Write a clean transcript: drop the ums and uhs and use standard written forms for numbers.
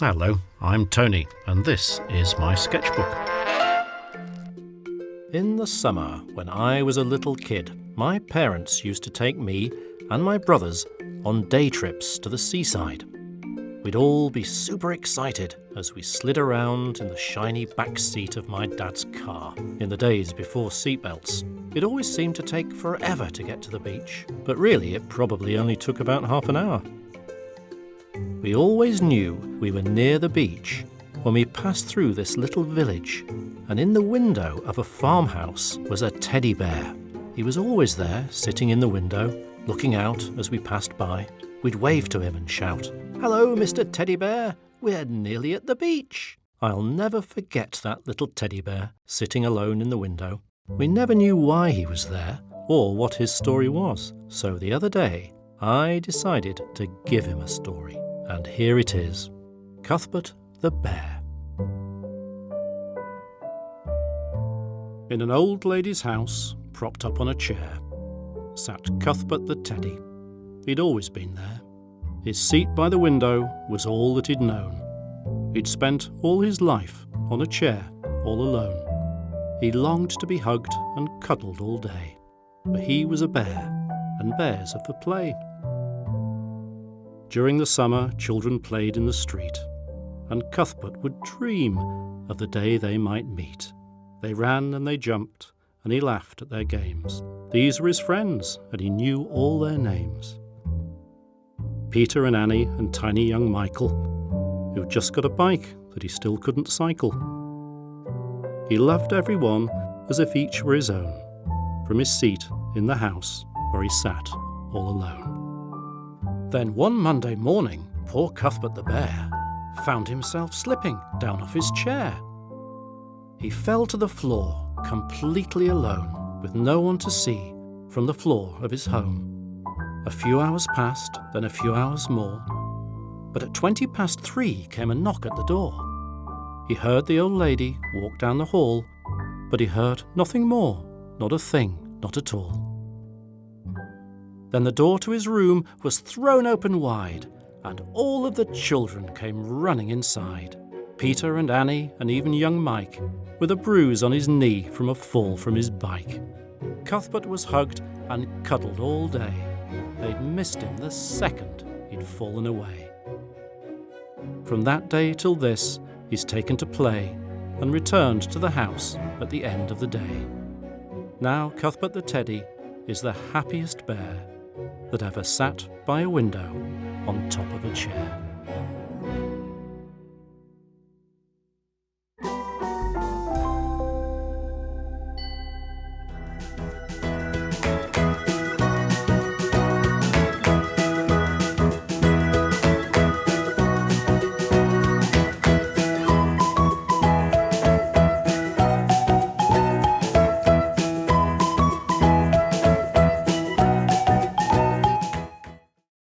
Hello, I'm Tony, and this is my sketchbook. In the summer, when I was a little kid, my parents used to take me and my brothers on day trips to the seaside. We'd all be super excited as we slid around in the shiny back seat of my dad's car. In the days before seatbelts, it always seemed to take forever to get to the beach, but really it probably only took about half an hour. We always knew we were near the beach when we passed through this little village, and in the window of a farmhouse was a teddy bear. He was always there, sitting in the window, looking out as we passed by. We'd wave to him and shout, "Hello, Mr. Teddy Bear, we're nearly at the beach." I'll never forget that little teddy bear sitting alone in the window. We never knew why he was there or what his story was, so the other day I decided to give him a story. And here it is, Cuthbert the Bear. In an old lady's house, propped up on a chair, sat Cuthbert the Teddy. He'd always been there. His seat by the window was all that he'd known. He'd spent all his life on a chair, all alone. He longed to be hugged and cuddled all day, for he was a bear, and bears have the play. During the summer, children played in the street, and Cuthbert would dream of the day they might meet. They ran and they jumped, and he laughed at their games. These were his friends, and he knew all their names. Peter and Annie and tiny young Michael, who'd just got a bike that he still couldn't cycle. He loved everyone as if each were his own, from his seat in the house where he sat all alone. Then one Monday morning, poor Cuthbert the Bear found himself slipping down off his chair. He fell to the floor, completely alone, with no one to see from the floor of his home. A few hours passed, then a few hours more, but at 3:20 came a knock at the door. He heard the old lady walk down the hall, but he heard nothing more, not a thing, not at all. Then the door to his room was thrown open wide, and all of the children came running inside. Peter and Annie and even young Mike, with a bruise on his knee from a fall from his bike. Cuthbert was hugged and cuddled all day. They'd missed him the second he'd fallen away. From that day till this, he's taken to play and returned to the house at the end of the day. Now Cuthbert the Teddy is the happiest bear that ever sat by a window on top of a chair.